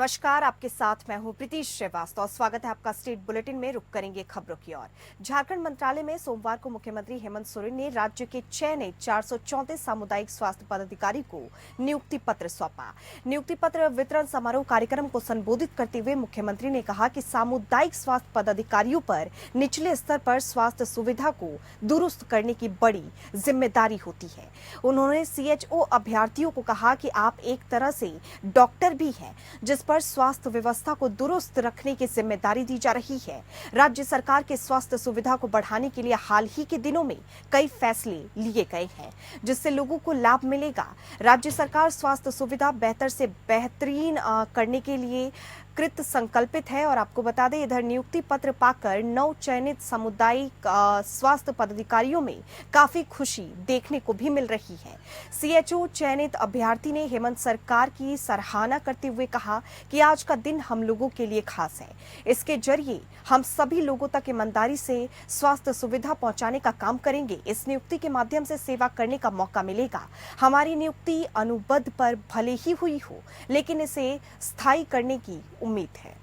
नमस्कार, आपके साथ मैं हूं प्रीति श्रीवास्तव। स्वागत है आपका स्टेट बुलेटिन में। रुक करेंगे खबरों की ओर। झारखंड मंत्रालय में सोमवार को मुख्यमंत्री हेमंत सोरेन ने राज्य के चयनित 434 सामुदायिक स्वास्थ्य पदाधिकारी को नियुक्ति पत्र सौंपा। नियुक्ति पत्र वितरण समारोह कार्यक्रम को संबोधित करते हुए मुख्यमंत्री ने कहा कि सामुदायिक स्वास्थ्य पदाधिकारियों पर निचले स्तर पर स्वास्थ्य सुविधा को दुरुस्त करने की बड़ी जिम्मेदारी होती है। उन्होंने CHO अभ्यर्थियों को कहा कि आप एक तरह से डॉक्टर भी हैं, जिस पर स्वास्थ्य व्यवस्था को दुरुस्त रखने की जिम्मेदारी दी जा रही है। राज्य सरकार के स्वास्थ्य सुविधा को बढ़ाने के लिए हाल ही के दिनों में कई फैसले लिए गए हैं, जिससे लोगों को लाभ मिलेगा। राज्य सरकार स्वास्थ्य सुविधा बेहतर से बेहतरीन करने के लिए कृत संकल्पित है। और आपको बता दें, इधर नियुक्ति पत्र पाकर नव चयनित सामुदायिक स्वास्थ्य पदाधिकारियों में काफी खुशी देखने को भी मिल रही है। CHO चयनित अभ्यर्थी ने हेमंत सरकार की सराहना करते हुए कहा कि आज का दिन हम लोगों के लिए खास है। इसके जरिए हम सभी लोगों तक ईमानदारी से स्वास्थ्य सुविधा पहुंचाने का काम करेंगे। इस नियुक्ति के माध्यम से सेवा करने का मौका मिलेगा। हमारी नियुक्ति अनुबंध पर भले ही हुई हो, लेकिन इसे स्थायी करने की उम्मीद है।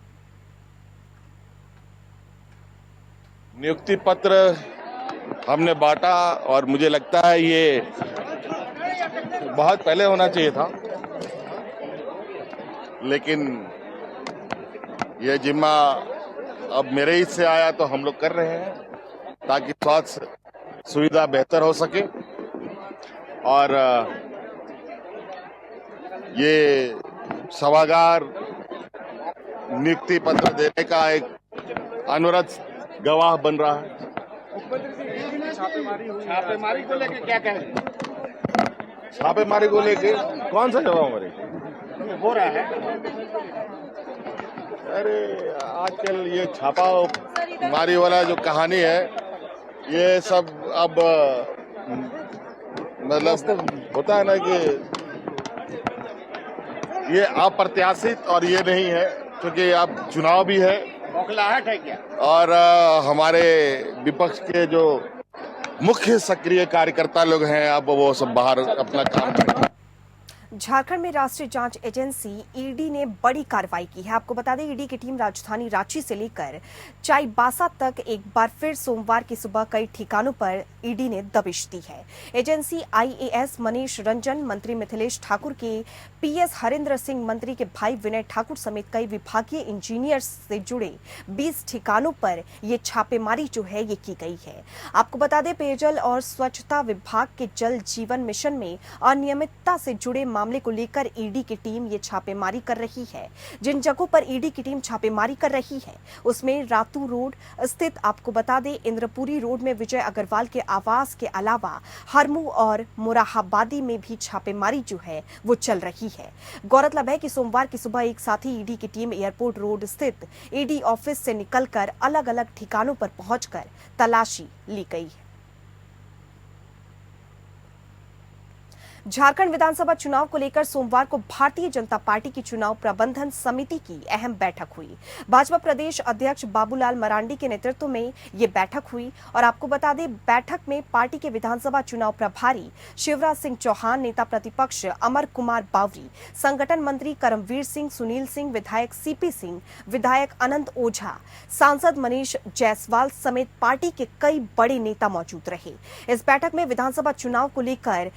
नियुक्ति पत्र हमने बांटा और मुझे लगता है ये बहुत पहले होना चाहिए था, लेकिन ये जिम्मा अब मेरे ही से आया तो हम लोग कर रहे हैं ताकि स्वास्थ्य सुविधा बेहतर हो सके। और ये सभागार नियुक्ति पत्र देने का एक अनवरत गवाह बन रहा है। छापेमारी को लेके क्या कहें? छापेमारी को लेके कौन सा छापेमारी हो रहा है? अरे आजकल ये छापामारी वाला जो कहानी है, ये सब अब मतलब होता है ना कि ये अप्रत्याशित और ये नहीं है, क्योंकि अब चुनाव भी है, बौखलाहट है क्या? और हमारे विपक्ष के जो मुख्य सक्रिय कार्यकर्ता लोग हैं, अब वो सब बाहर अपना काम करें। झारखंड में राष्ट्रीय जांच एजेंसी ED ने बड़ी कार्रवाई की है। आपको बता दें, ED की टीम राजधानी रांची से लेकर चाईबासा तक एक बार फिर सोमवार की सुबह कई ठिकानों पर ED ने दबिश दी है। एजेंसी IAS मनीष रंजन, मंत्री मिथिलेश ठाकुर के PS हरेंद्र सिंह, मंत्री के भाई विनय ठाकुर समेत कई विभागीय इंजीनियर्स से जुड़े 20 ठिकानों पर ये छापेमारी जो है ये की गई है। आपको बता दें, पेयजल और स्वच्छता विभाग के जल जीवन मिशन में अनियमितता से जुड़े मामले को लेकर ED की टीम ये छापेमारी कर रही है। जिन जगहों पर ED की टीम छापेमारी कर रही है उसमें रातू रोड स्थित, आपको बता दें, इंद्रपुरी रोड में विजय अग्रवाल के आवास के अलावा हरमू और मुराहाबादी में भी छापेमारी जो है वो चल रही है। गौरतलब है कि सोमवार की सुबह एक साथी ED की टीम एयरपोर्ट रोड स्थित ED ऑफिस से निकलकर अलग अलग ठिकानों पर पहुंचकर तलाशी ली गई है। झारखंड विधानसभा चुनाव को लेकर सोमवार को भारतीय जनता पार्टी की चुनाव प्रबंधन समिति की अहम बैठक हुई। भाजपा प्रदेश अध्यक्ष बाबूलाल मरांडी के नेतृत्व में ये बैठक हुई। और आपको बता दें, बैठक में पार्टी के विधानसभा चुनाव प्रभारी शिवराज सिंह चौहान, नेता प्रतिपक्ष अमर कुमार बावरी, संगठन मंत्री करमवीर सिंह, सुनील सिंह, विधायक CP सिंह, विधायक अनंत ओझा, सांसद मनीष जायसवाल समेत पार्टी के कई बड़े नेता मौजूद रहे। इस बैठक में विधानसभा चुनाव को लेकर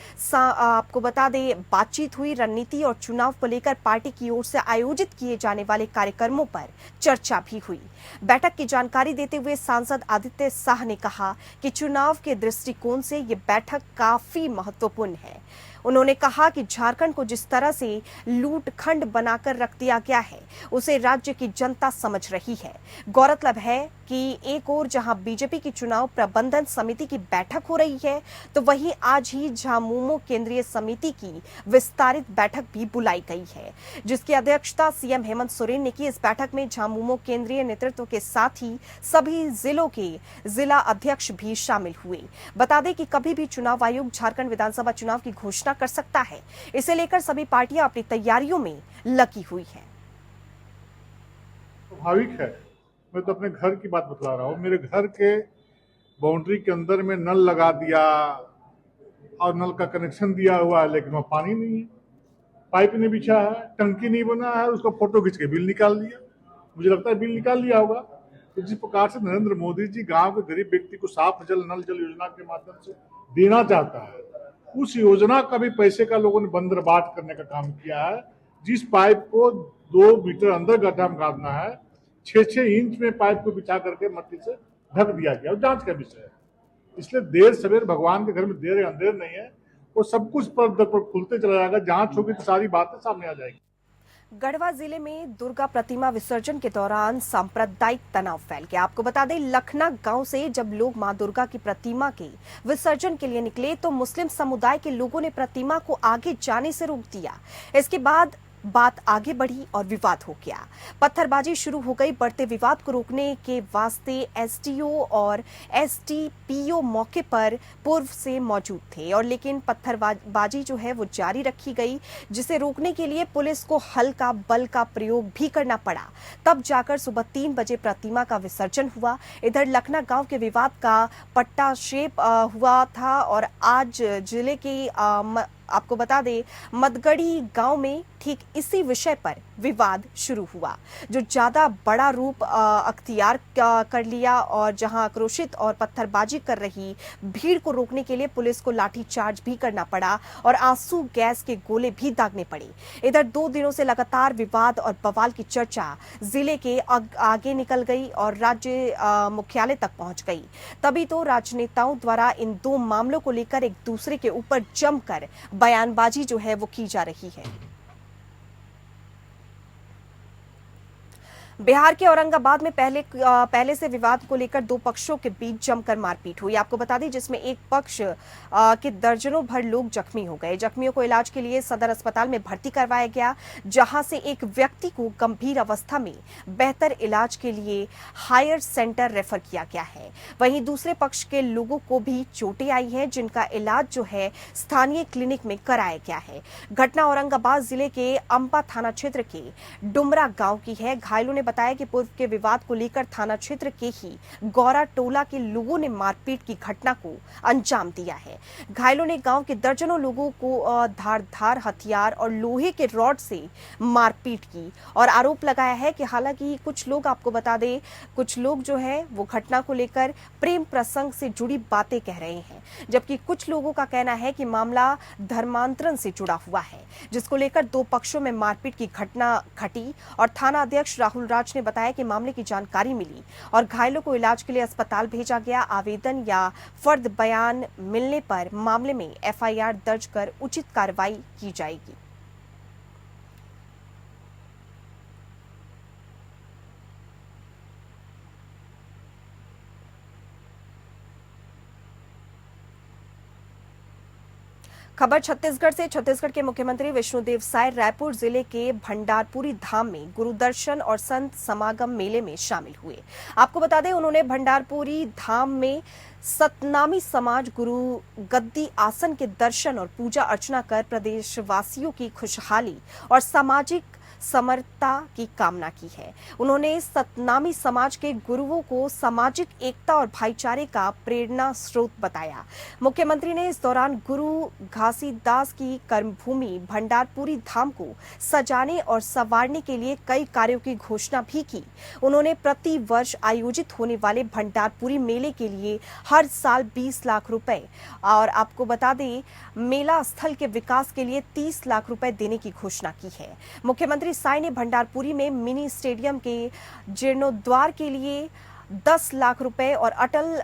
आपको बता दें, बातचीत हुई। रणनीति और चुनाव को लेकर पार्टी की ओर से आयोजित किए जाने वाले कार्यक्रमों पर चर्चा भी हुई। बैठक की जानकारी देते हुए सांसद आदित्य शाह ने कहा कि चुनाव के दृष्टिकोण से ये बैठक काफी महत्वपूर्ण है। उन्होंने कहा कि झारखंड को जिस तरह से लूटखंड बनाकर रख दिया गया है, उसे राज्य की जनता समझ रही है। गौरतलब है कि एक ओर जहां बीजेपी की चुनाव प्रबंधन समिति की बैठक हो रही है, तो वहीं आज ही झामुमो केंद्रीय समिति की विस्तारित बैठक भी बुलाई गई है, जिसकी अध्यक्षता CM हेमंत सोरेन ने की। इस बैठक में झामुमो केंद्रीय नेतृत्व के साथ ही सभी जिलों के जिला अध्यक्ष भी शामिल हुए। बता दें कि कभी भी चुनाव आयोग झारखंड विधानसभा चुनाव की घोषणा कर सकता है। इसे लेकर सभी पार्टियां अपनी तैयारियों में लगी हुई हैं। स्वाभाविक है, मैं तो अपने घर की बात बतला रहा हूँ। मेरे घर के बाउंड्री के अंदर में नल लगा दिया और नल का कनेक्शन दिया हुआ है, लेकिन वहाँ पानी नहीं है। पाइप नहीं बिछा है, टंकी नहीं बना है, उसका फोटो खींच के बिल निकाल लिया। मुझे लगता है बिल निकाल लिया होगा। तो जिस प्रकार से नरेंद्र मोदी जी गांव के गरीब व्यक्ति को साफ जल, नल जल योजना के माध्यम से देना चाहता है, उस योजना का भी पैसे का लोगों ने बंदरबाट करने का काम किया है। जिस पाइप को 2 मीटर अंदर गड्ढा में गाड़ना है, 6-6 इंच में पाइप को बिछा करके मट्टी से ढक दिया गया, और जांच का विषय है। इसलिए देर सवेर भगवान के घर में देर अंधेर नहीं है, वो सब कुछ पर दर पर खुलते चला जाएगा। जांच होगी तो सारी बातें सामने आ जाएगी। गढ़वा जिले में दुर्गा प्रतिमा विसर्जन के दौरान सांप्रदायिक तनाव फैल गया। आपको बता दें, लखना गांव से जब लोग मां दुर्गा की प्रतिमा के विसर्जन के लिए निकले तो मुस्लिम समुदाय के लोगों ने प्रतिमा को आगे जाने से रोक दिया। इसके बाद बात आगे बढ़ी और विवाद हो गया। पत्थरबाजी शुरू हो गई। बढ़ते विवाद को रोकने के वास्ते एसडीओ और एसडीपीओ मौके पर पूर्व से मौजूद थे, और लेकिन पत्थरबाजी जो है वो जारी रखी गई, जिसे रोकने के लिए पुलिस को हल्का बल का प्रयोग भी करना पड़ा। तब जाकर सुबह 3 बजे प्रतिमा का विसर्जन हुआ। इधर लखना गांव के विवाद का पट्टाक्षेप हुआ था, और आज जिले के आपको बता दें, मदगड़ी गांव में ठीक इसी विषय पर विवाद शुरू हुआ, जो ज्यादा बड़ा रूप अख्तियार कर लिया, और जहां आक्रोशित और पत्थरबाजी कर रही भीड़ को रोकने के लिए पुलिस को लाठीचार्ज भी करना पड़ा और आंसू गैस के गोले भी दागने पड़े। इधर 2 दिनों से लगातार विवाद और बवाल की चर्चा जिले के आगे निकल गई और राज्य मुख्यालय तक पहुंच गई। तभी तो राजनेताओं द्वारा इन 2 मामलों को लेकर एक दूसरे के ऊपर जमकर बयानबाजी जो है वो की जा रही है। बिहार के औरंगाबाद में पहले से विवाद को लेकर 2 पक्षों के बीच जमकर मारपीट हुई। आपको बता दें, जिसमें एक पक्ष के दर्जनों भर लोग जख्मी हो गए। जख्मियों को इलाज के लिए सदर अस्पताल में भर्ती करवाया गया, जहां से एक व्यक्ति को गंभीर अवस्था में बेहतर इलाज के लिए हायर सेंटर रेफर किया गया है। वहीं दूसरे पक्ष के लोगों को भी चोटें आई हैं, जिनका इलाज जो है स्थानीय क्लिनिक में कराया गया है। घटना औरंगाबाद जिले के अंबा थाना क्षेत्र के डुमरा गांव की है। घायलों ने बताया कि पूर्व के विवाद को लेकर थाना क्षेत्र के ही गौरा टोला के लोगों ने मारपीट की घटना को अंजाम दिया है। घायलों ने गांव के दर्जनों लोगों को धारदार हथियार और लोहे के रॉड से मारपीट की, और आरोप लगाया है कि हालांकि कुछ लोग, आपको बता दें, कुछ लोग जो है वो घटना को लेकर प्रेम प्रसंग से जुड़ी बातें कह रहे हैं, जबकि कुछ लोगों का कहना है कि मामला धर्मांतरण से जुड़ा हुआ है, जिसको लेकर 2 पक्षों में मारपीट की घटना घटी। और थाना अध्यक्ष राहुल राज ने बताया कि मामले की जानकारी मिली और घायलों को इलाज के लिए अस्पताल भेजा गया। आवेदन या फर्द बयान मिलने पर मामले में एफआईआर दर्ज कर उचित कार्रवाई की जाएगी। खबर छत्तीसगढ़ से। छत्तीसगढ़ के मुख्यमंत्री विष्णुदेव साय रायपुर जिले के भंडारपुरी धाम में गुरुदर्शन और संत समागम मेले में शामिल हुए। आपको बता दें, उन्होंने भंडारपुरी धाम में सतनामी समाज गुरु गद्दी आसन के दर्शन और पूजा अर्चना कर प्रदेशवासियों की खुशहाली और सामाजिक समरसता की कामना की है। उन्होंने सतनामी समाज के गुरुओं को सामाजिक एकता और भाईचारे का प्रेरणा स्रोत बताया। मुख्यमंत्री ने इस दौरान गुरु घासीदास की कर्मभूमि भंडारपुरी धाम को सजाने और संवारने के लिए कई कार्यों की घोषणा भी की। उन्होंने प्रति वर्ष आयोजित होने वाले भंडारपुरी मेले के लिए हर साल 20 लाख रुपए, और आपको बता दें, मेला स्थल के विकास के लिए 30 लाख रुपए देने की घोषणा की है। मुख्यमंत्री साय ने भंडारपुरी में मिनी स्टेडियम के जीर्णोद्धार के लिए 10 लाख रुपए और अटल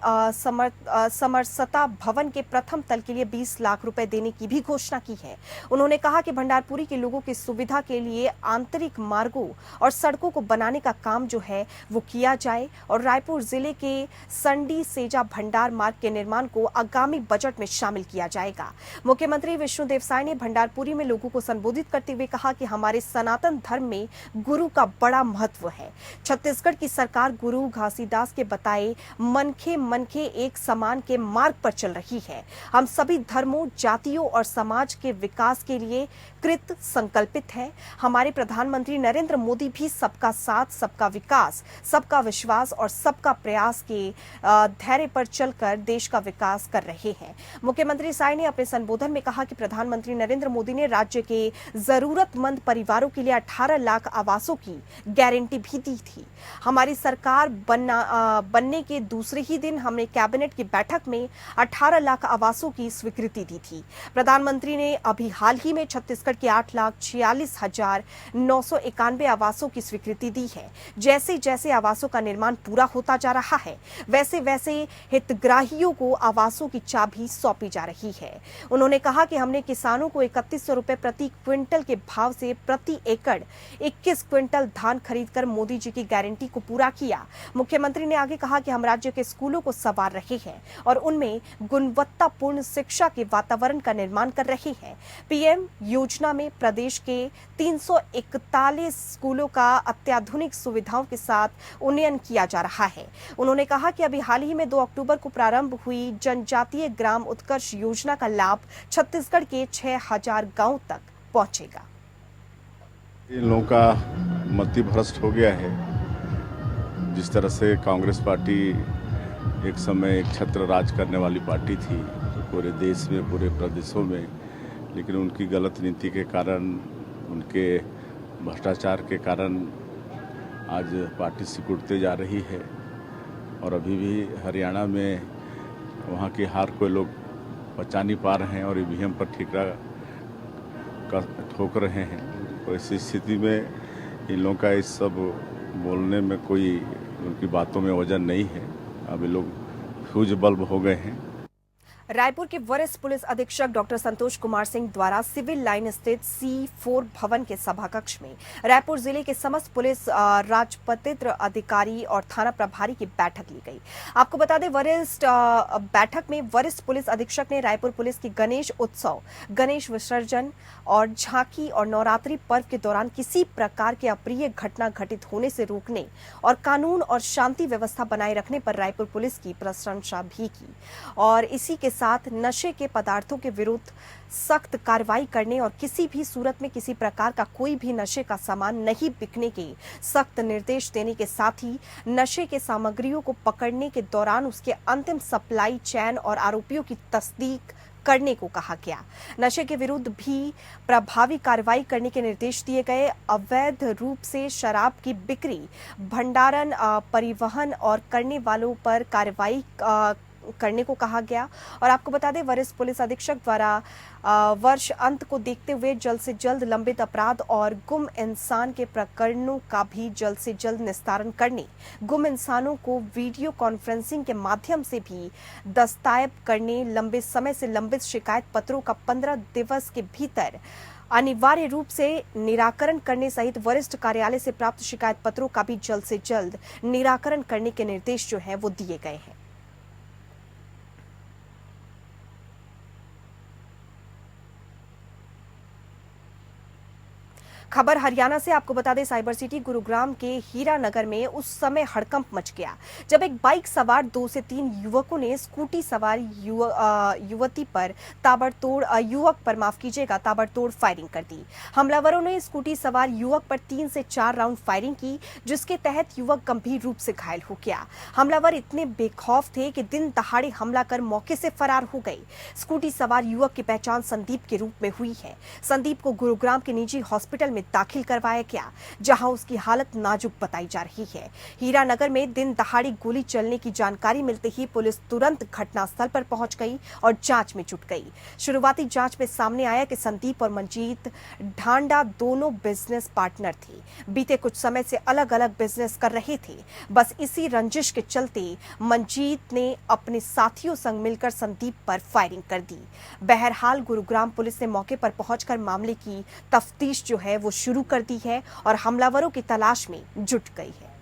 समरसता भवन के प्रथम तल के लिए 20 लाख रुपए देने की भी घोषणा की है। उन्होंने कहा कि भंडारपुरी के लोगों की सुविधा के लिए आंतरिक मार्गों और सड़कों को बनाने का काम जो है वो किया जाए, और रायपुर जिले के संडी सेजा भंडार मार्ग के निर्माण को आगामी बजट में शामिल किया जाएगा। मुख्यमंत्री विष्णुदेव साय ने भंडारपुरी में लोगों को संबोधित करते हुए कहा कि हमारे सनातन धर्म में गुरु का बड़ा महत्व है। छत्तीसगढ़ की सरकार गुरु घासीदास रविदास के बताए मनखे एक समान के मार्ग पर चल रही है। हम सभी धर्मों, जातियों और समाज के विकास के लिए कृत संकल्पित हैं। हमारे प्रधानमंत्री नरेंद्र मोदी भी सबका साथ, सबका विकास, सबका विश्वास और सबका प्रयास के धैर्य पर चलकर देश का विकास कर रहे हैं। मुख्यमंत्री साय ने अपने संबोधन में कहा कि प्रधानमंत्री नरेंद्र मोदी ने राज्य के जरूरतमंद परिवारों के लिए 18 लाख आवासों की गारंटी भी दी थी। हमारी सरकार बनने के दूसरे ही दिन हमने कैबिनेट की बैठक में 18 लाख आवासों की स्वीकृति दी थी। प्रधानमंत्री ने अभी हाल ही में छत्तीसगढ़ के 8,46,991 आवासों की स्वीकृति दी है। जैसे जैसे आवासों का निर्माण पूरा होता जा रहा है, वैसे वैसे हितग्राहियों को आवासों की चाबी सौंपी जा रही है। उन्होंने कहा कि हमने किसानों को 3100 रुपए प्रति क्विंटल के भाव से प्रति एकड़ 21 क्विंटल धान खरीदकर मोदी जी की गारंटी को पूरा किया। मुख्यमंत्री ने आगे कहा कि हम राज्य के स्कूलों को संवार रहे हैं और उनमें गुणवत्तापूर्ण शिक्षा के वातावरण का निर्माण कर रहे हैं। पीएम योजना में प्रदेश के 341 स्कूलों का अत्याधुनिक सुविधाओं के साथ उन्नयन किया जा रहा है। उन्होंने कहा कि अभी हाल ही में 2 अक्टूबर को प्रारंभ हुई जनजातीय ग्राम उत्कर्ष योजना का लाभ छत्तीसगढ़ के 6000 गांव तक पहुंचेगा। इन लोगों का मति भ्रष्ट हो गया है। जिस तरह से कांग्रेस पार्टी एक समय एक छत्र राज करने वाली पार्टी थी पूरे देश में, पूरे प्रदेशों में, लेकिन उनकी गलत नीति के कारण, उनके भ्रष्टाचार के कारण आज पार्टी सिकुड़ते जा रही है। और अभी भी हरियाणा में वहाँ की हार को लोग पचा नहीं पा रहे हैं और ईवीएम पर ठीकरा ठोक रहे हैं। तो ऐसी स्थिति में इन लोगों का इस सब बोलने में कोई उनकी बातों में वजन नहीं है। अभी लोग फ्यूज बल्ब हो गए हैं। रायपुर के वरिष्ठ पुलिस अधीक्षक डॉक्टर संतोष कुमार सिंह द्वारा सिविल लाइन स्थित C4 भवन के सभाकक्ष में रायपुर जिले के समस्त पुलिस राजपत्रित अधिकारी और थाना प्रभारी की बैठक ली गई। आपको बता दें, बैठक में वरिष्ठ पुलिस अधीक्षक ने रायपुर पुलिस की गणेश उत्सव, गणेश विसर्जन और झांकी और नवरात्रि पर्व के दौरान किसी प्रकार की अप्रिय घटना घटित होने से रोकने और कानून और शांति व्यवस्था बनाए रखने पर रायपुर पुलिस की प्रशंसा भी की और इसी के साथ नशे के पदार्थों के विरुद्ध सख्त कार्रवाई करने और किसी भी सूरत में किसी प्रकार का कोई भी नशे का सामान नहीं बिकने के सख्त निर्देश देने के साथ ही नशे के सामग्रियों को पकड़ने के दौरान उसके अंतिम सप्लाई चेन और आरोपियों की तस्दीक करने को कहा गया। नशे के विरुद्ध भी प्रभावी कार्रवाई करने के निर्देश दिए गए। अवैध रूप से शराब की बिक्री, भंडारण, परिवहन और करने वालों पर कार्रवाई करने को कहा गया। और आपको बता दें, वरिष्ठ पुलिस अधीक्षक द्वारा वर्ष अंत को देखते हुए जल्द से जल्द लंबित अपराध और गुम इंसान के प्रकरणों का भी जल्द से जल्द निस्तारण करने, गुम इंसानों को वीडियो कॉन्फ्रेंसिंग के माध्यम से भी दस्तावेज करने, लंबे समय से लंबित शिकायत पत्रों का 15 दिवस के भीतर अनिवार्य रूप से निराकरण करने सहित वरिष्ठ कार्यालय से प्राप्त शिकायत पत्रों का भी जल्द से जल्द निराकरण करने के निर्देश जो है वो दिए गए हैं। खबर हरियाणा से। आपको बता दें, साइबर सिटी गुरुग्राम के हीरा नगर में उस समय हड़कंप मच गया जब एक बाइक सवार 2 से 3 युवकों ने स्कूटी सवार युवक पर ताबड़तोड़ फायरिंग कर दी। हमलावरों ने स्कूटी सवार युवक पर 3 से 4 राउंड फायरिंग की, जिसके तहत युवक गंभीर रूप से घायल हो गया। हमलावर इतने बेखौफ थे कि दिन दहाड़े हमला कर मौके से फरार हो गए। स्कूटी सवार युवक की पहचान संदीप के रूप में हुई है। संदीप को गुरुग्राम के निजी हॉस्पिटल में दाखिल करवाया गया, जहां उसकी हालत नाजुक बताई जा रही है। हीरानगर में दिन दहाड़ी गोली चलने की जानकारी मिलते ही पुलिस तुरंत घटनास्थल पर पहुंच गई और जांच में जुट गई। शुरुआती जांच में सामने आया कि संदीप और मंजीत ढांडा दोनों बिजनेस पार्टनर थे। बीते कुछ समय से अलग अलग बिजनेस कर रहे थे। बस इसी रंजिश के चलते मंजीत ने अपने साथियों संग मिलकर संदीप पर फायरिंग कर दी। बहरहाल गुरुग्राम पुलिस ने मौके पर पहुंचकर मामले की तफ्तीश जो है वो शुरू कर दी है और हमलावरों की तलाश में जुट गई है।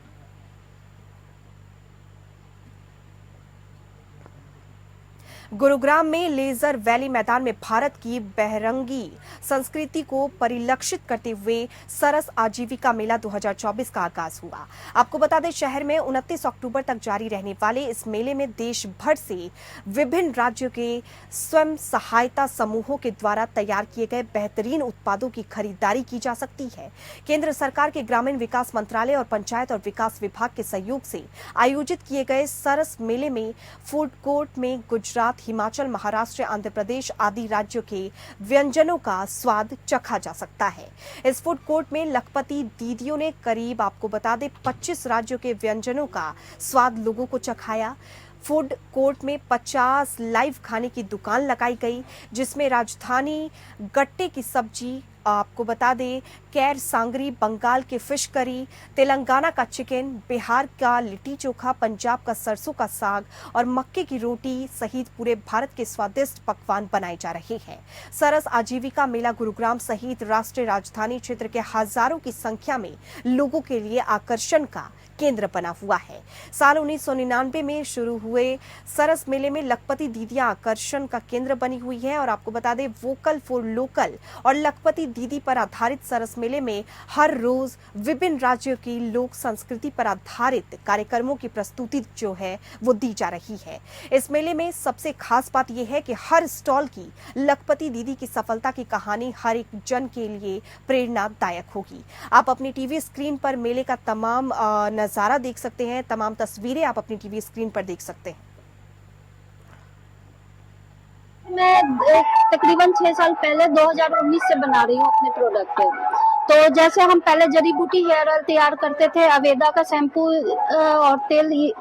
गुरुग्राम में लेजर वैली मैदान में भारत की बहरंगी संस्कृति को परिलक्षित करते हुए सरस आजीविका मेला 2024 का आगाज हुआ। आपको बता दें, शहर में 29 अक्टूबर तक जारी रहने वाले इस मेले में देश भर से विभिन्न राज्यों के स्वयं सहायता समूहों के द्वारा तैयार किए गए बेहतरीन उत्पादों की खरीदारी की जा सकती है। केंद्र सरकार के ग्रामीण विकास मंत्रालय और पंचायत और विकास विभाग के सहयोग से आयोजित किए गए सरस मेले में फूड कोर्ट में गुजरात, हिमाचल, महाराष्ट्र, आंध्र प्रदेश आदि राज्यों के व्यंजनों का स्वाद चखा जा सकता है। इस फूड कोर्ट में लखपति दीदियों ने करीब, आपको बता दें, 25 राज्यों के व्यंजनों का स्वाद लोगों को चखाया। फूड कोर्ट में 50 लाइव खाने की दुकान लगाई गई, जिसमें राजधानी गट्टे की सब्जी, आपको बता दें, कैर सांगरी, बंगाल के फिश करी, तेलंगाना का चिकन, बिहार का लिट्टी चोखा, पंजाब का सरसों का साग और मक्के की रोटी सहित पूरे भारत के स्वादिष्ट पकवान बनाए जा रहे हैं। सरस आजीविका मेला गुरुग्राम सहित राष्ट्रीय राजधानी क्षेत्र के हजारों की संख्या में लोगों के लिए आकर्षण का केंद्र बना हुआ है। साल 1999 में शुरू हुए सरस मेले में लखपति दीदियां आकर्षण का केंद्र बनी हुई है और आपको बता दें, वोकल फॉर लोकल और लखपति दीदी पर आधारित सरस मेले में हर रोज विभिन्न राज्यों की लोक संस्कृति पर आधारित कार्यक्रमों की प्रस्तुति जो है वो दी जा रही है। इस मेले में सबसे खास बात यह है कि हर स्टॉल की लखपति दीदी की सफलता की कहानी हर एक जन के लिए प्रेरणादायक होगी। आप अपनी टीवी स्क्रीन पर मेले का तमाम नजारा देख सकते हैं, तमाम तस्वीरें आप अपनी टीवी स्क्रीन पर देख सकते हैं। मैं तकरीबन 6 साल पहले 2019 से बना रही हूँ अपने प्रोडक्ट को। तो जैसे हम पहले जड़ी बूटी हेयर ऑयल तैयार करते थे, अवेदा का शैम्पू और तेल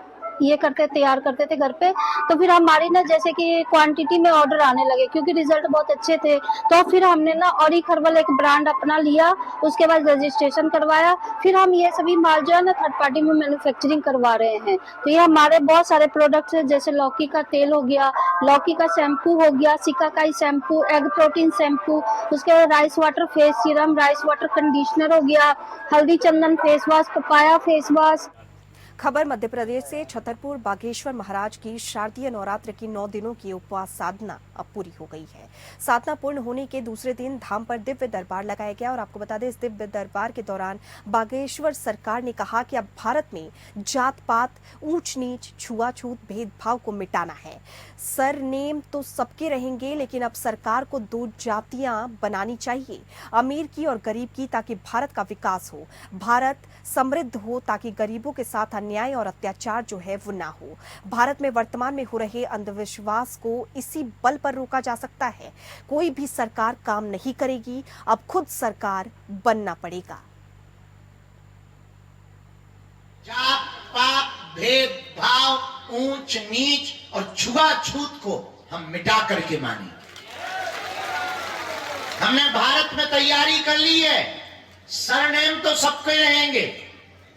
ये करके तैयार करते थे घर पे, तो फिर हमारी ना जैसे कि क्वांटिटी में ऑर्डर आने लगे क्योंकि रिजल्ट बहुत अच्छे थे। तो फिर हमने ना ऑरिक हर्बल एक ब्रांड अपना लिया, उसके बाद रजिस्ट्रेशन करवाया। फिर हम ये सभी माल जो है ना थर्ड पार्टी में मैन्युफैक्चरिंग करवा रहे हैं। तो ये हमारे बहुत सारे प्रोडक्ट्स हैं, जैसे लौकी का तेल हो गया, लौकी का शैम्पू हो गया, shikakai shampoo, egg protein shampoo, उसके बाद rice water face serum, rice water conditioner हो गया, हल्दी चंदन face wash, papaya face wash. खबर मध्य प्रदेश से। छतरपुर बागेश्वर महाराज की शारदीय नवरात्र की 9 दिनों की उपवास साधना अब पूरी हो गई है। साधना पूर्ण होने के दूसरे दिन धाम पर दिव्य दरबार लगाया गया और आपको बता दें, इस दिव्य दरबार के दौरान बागेश्वर सरकार ने कहा कि अब भारत में जात पात, ऊंच नीच, छुआछूत, भेदभाव को मिटाना है। सरनेम तो सबके रहेंगे, लेकिन अब सरकार को 2 जातियां बनानी चाहिए, अमीर की और गरीब की, ताकि भारत का विकास हो, भारत समृद्ध हो, ताकि गरीबों के साथ अन्याय और अत्याचार जो है वो ना हो। भारत में वर्तमान में हो रहे अंधविश्वास को इसी बल पर रोका जा सकता है। कोई भी सरकार काम नहीं करेगी, अब खुद सरकार बनना पड़ेगा। जात पात, भेदभाव, ऊंच नीच और छुआछूत को हम मिटा करके मानेंगे। हमने भारत में तैयारी कर ली है, सरनेम तो सबके रहेंगे,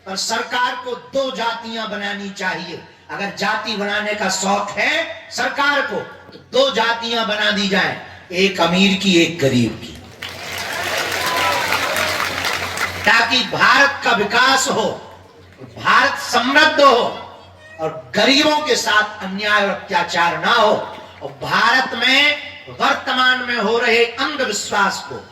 पर सरकार को 2 जातियां बनानी चाहिए। अगर जाति बनाने का शौक है सरकार को, तो 2 जातियां बना दी जाए, एक अमीर की, एक गरीब की, ताकि भारत का विकास हो, भारत समृद्ध हो और गरीबों के साथ अन्याय और अत्याचार ना हो। और भारत में वर्तमान में हो रहे अंधविश्वास को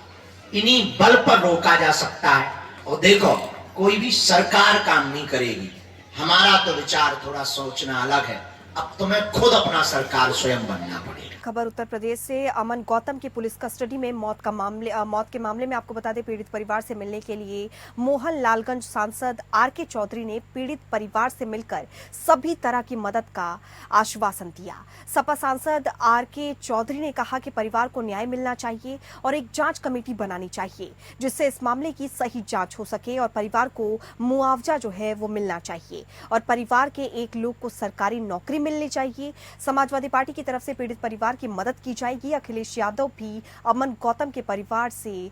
इन्हीं बल पर रोका जा सकता है। और देखो, कोई भी सरकार काम नहीं करेगी, हमारा तो विचार थोड़ा सोचना अलग है। अब तुम्हें खुद अपना सरकार स्वयं बनना पड़ेगा। खबर उत्तर प्रदेश से। अमन गौतम की पुलिस कस्टडी में मौत के मामले में आपको बता दें, पीड़ित परिवार से मिलने के लिए मोहन लालगंज सांसद आर.के. चौधरी ने पीड़ित परिवार से मिलकर सभी तरह की मदद का आश्वासन दिया। सपा सांसद आर.के. चौधरी ने कहा कि परिवार को न्याय मिलना चाहिए और एक जांच कमेटी बनानी चाहिए, जिससे इस मामले की सही जांच हो सके और परिवार को मुआवजा जो है वो मिलना चाहिए और परिवार के एक लोग को सरकारी नौकरी मिलनी चाहिए। समाजवादी पार्टी की तरफ से पीड़ित परिवार की मदद की जाएगी। अखिलेश यादव भी अमन गौतम के परिवार से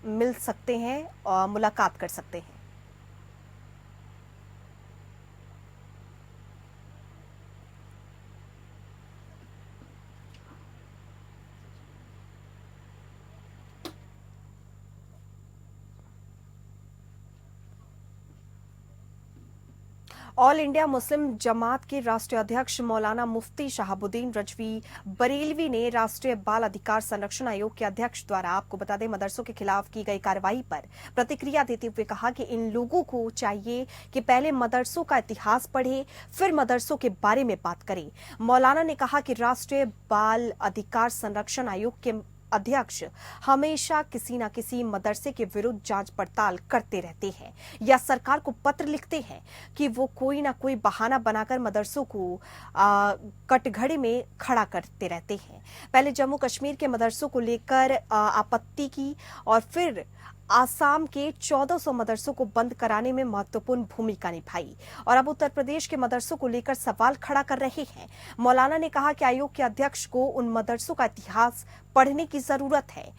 मिल सकते हैं और मुलाकात कर सकते हैं। ऑल इंडिया मुस्लिम जमात के राष्ट्रीय अध्यक्ष मौलाना मुफ्ती शहाबुद्दीन रजवी बरेलवी ने राष्ट्रीय बाल अधिकार संरक्षण आयोग के अध्यक्ष द्वारा आपको बता दें मदरसों के खिलाफ की गई कार्रवाई पर प्रतिक्रिया देते हुए कहा कि इन लोगों को चाहिए कि पहले मदरसों का इतिहास पढ़े, फिर मदरसों के बारे में बात करें। मौलाना ने कहा कि राष्ट्रीय बाल अधिकार संरक्षण आयोग के अध्यक्ष हमेशा किसी न किसी मदरसे के विरुद्ध जांच पड़ताल करते रहते हैं या सरकार को पत्र लिखते हैं कि वो कोई ना कोई बहाना बनाकर मदरसों को कटघरे में खड़ा करते रहते हैं। पहले जम्मू कश्मीर के मदरसों को लेकर आपत्ति की और फिर आसाम के 1400 मदरसों को बंद कराने में महत्वपूर्ण भूमिका निभाई और अब उत्तर प्रदेश के मदरसों को लेकर सवाल खड़ा कर रहे हैं। मौलाना ने कहा कि आयोग के अध्यक्ष को उन मदरसों का इतिहास पढ़ने की जरूरत है।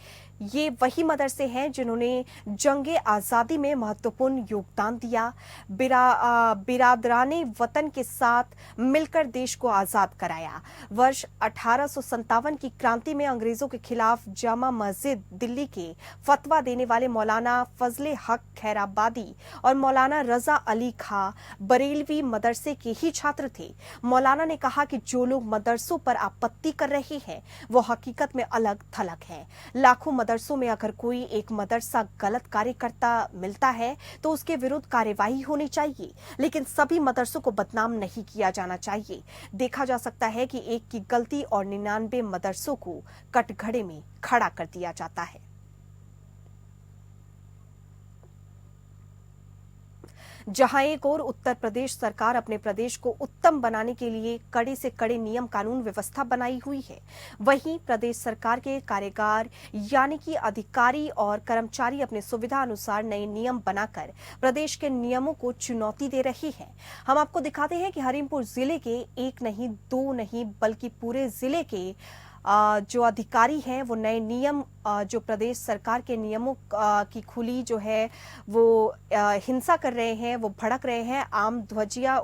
ये वही मदरसे हैं जिन्होंने जंगे आजादी में महत्वपूर्ण योगदान दिया, बिरादराने वतन के साथ मिलकर देश को आजाद कराया। वर्ष 1857 की क्रांति में अंग्रेजों के खिलाफ जामा मस्जिद दिल्ली के फतवा देने वाले मौलाना फजले हक खैराबादी और मौलाना रजा अली खां बरेलवी मदरसे के ही छात्र थे। मौलाना ने कहा कि जो लोग मदरसों पर आपत्ति कर रहे हैं वो हकीकत में अलग थलग हैं। लाखों मदरसों में अगर कोई एक मदरसा गलत कार्य करता मिलता है तो उसके विरुद्ध कार्यवाही होनी चाहिए, लेकिन सभी मदरसों को बदनाम नहीं किया जाना चाहिए। देखा जा सकता है कि एक की गलती और 99 मदरसों को कटघरे में खड़ा कर दिया जाता है। जहां एक और उत्तर प्रदेश सरकार अपने प्रदेश को उत्तम बनाने के लिए कड़े से कड़े नियम कानून व्यवस्था बनाई हुई है, वहीं प्रदेश सरकार के कार्यकार यानी कि अधिकारी और कर्मचारी अपने सुविधा अनुसार नए नियम बनाकर प्रदेश के नियमों को चुनौती दे रहे हैं। हम आपको दिखाते हैं कि हरिमपुर जिले के एक नहीं दो नहीं बल्कि पूरे जिले के जो अधिकारी हैं वो नए नियम जो प्रदेश सरकार के नियमों की खुली जो है वो हिंसा कर रहे हैं, वो भड़क रहे हैं, आम धज्जियां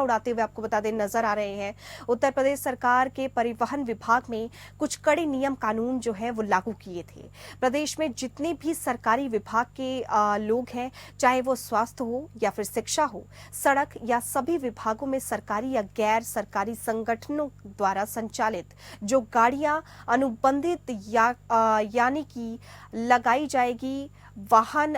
उड़ाते हुए आपको बता दें नजर आ रहे हैं। उत्तर प्रदेश सरकार के परिवहन विभाग में कुछ कड़े नियम कानून जो है वो लागू किए थे। प्रदेश में जितने भी सरकारी विभाग के लोग हैं, चाहे वो स्वास्थ्य हो या फिर शिक्षा हो, सड़क या सभी विभागों में सरकारी या गैर सरकारी संगठनों द्वारा संचालित जो गाड़ियां अनुबंधित यानी कि लगाई जाएगी, वाहन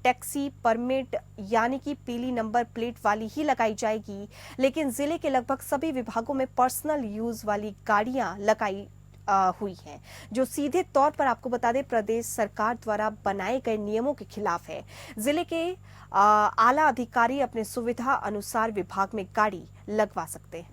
टैक्सी परमिट यानी कि पीली नंबर प्लेट वाली ही लगाई जाएगी, लेकिन जिले के लगभग सभी विभागों में पर्सनल यूज वाली गाड़ियां लगाई हुई हैं, जो सीधे तौर पर आपको बता दें प्रदेश सरकार द्वारा बनाए गए नियमों के खिलाफ है। जिले के आला अधिकारी अपने सुविधा अनुसार विभाग में गाड़ी लगवा सकते हैं।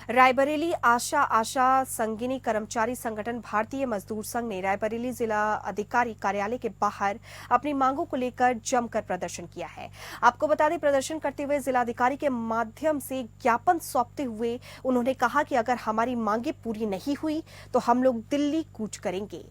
रायबरेली आशा संगिनी कर्मचारी संगठन भारतीय मजदूर संघ ने रायबरेली जिला अधिकारी कार्यालय के बाहर अपनी मांगों को लेकर जमकर प्रदर्शन किया है। आपको बता दें प्रदर्शन करते हुए जिलाधिकारी के माध्यम से ज्ञापन सौंपते हुए उन्होंने कहा कि अगर हमारी मांगे पूरी नहीं हुई तो हम लोग दिल्ली कूच करेंगे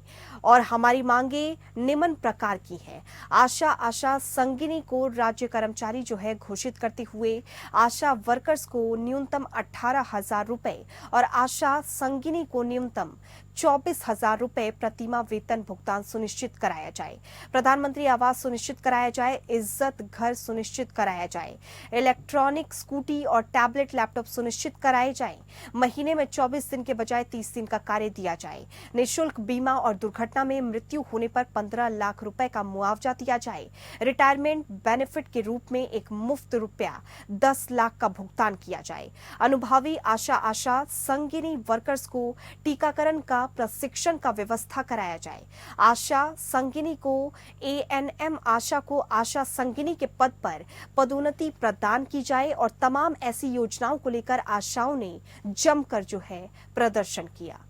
और हमारी मांगे निम्न प्रकार की हैं। आशा संगिनी को राज्य कर्मचारी जो है घोषित करते हुए आशा वर्कर्स को न्यूनतम 18,000 रुपए और आशा संगिनी को न्यूनतम 24,000 रुपए प्रतिमाह वेतन भुगतान सुनिश्चित कराया जाए। प्रधानमंत्री आवास सुनिश्चित कराया जाए, इज्जत घर सुनिश्चित कराया जाए, इलेक्ट्रॉनिक स्कूटी और टैबलेट लैपटॉप सुनिश्चित कराए जाए, महीने में 24 दिन के बजाय 30 दिन का कार्य दिया जाए, निःशुल्क बीमा और दुर्घटना में मृत्यु होने पर 15 लाख रुपए का मुआवजा दिया जाए, रिटायरमेंट बेनिफिट के रूप में एक मुफ्त रुपया 10 लाख का भुगतान किया जाए। अनुभवी आशा संगिनी वर्कर्स को टीकाकरण का प्रशिक्षण का व्यवस्था कराया जाए। आशा संगिनी को ANM आशा को आशा संगिनी के पद पर पदोन्नति प्रदान की जाए और तमाम ऐसी योजनाओं को लेकर आशाओं ने जमकर जो है प्रदर्शन किया।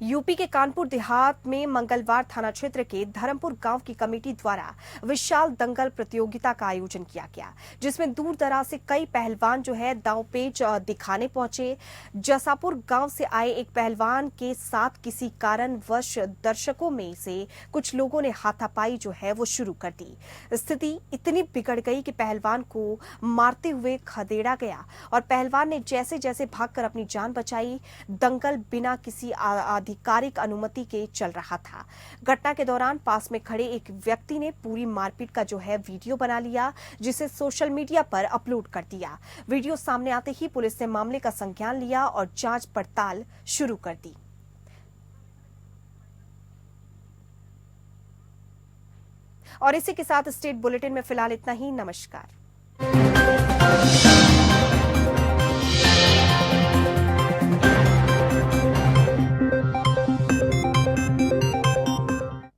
यूपी के कानपुर देहात में मंगलवार थाना क्षेत्र के धर्मपुर गांव की कमेटी द्वारा विशाल दंगल प्रतियोगिता का आयोजन किया गया, जिसमें दूर दराज से कई पहलवान जो है दांवपेच दिखाने पहुंचे। जसापुर गांव से आए एक पहलवान के साथ किसी कारणवश दर्शकों में से कुछ लोगों ने हाथापाई जो है वो शुरू कर दी। स्थिति इतनी बिगड़ गई कि पहलवान को मारते हुए खदेड़ा गया और पहलवान ने जैसे जैसे भागकर अपनी जान बचाई। दंगल बिना किसी आधिकारिक अनुमति के चल रहा था। घटना के दौरान पास में खड़े एक व्यक्ति ने पूरी मारपीट का जो है वीडियो बना लिया, जिसे सोशल मीडिया पर अपलोड कर दिया। वीडियो सामने आते ही पुलिस ने मामले का संज्ञान लिया और जांच पड़ताल शुरू कर दी। और इसी के साथ स्टेट बुलेटिन में फिलहाल इतना ही। नमस्कार।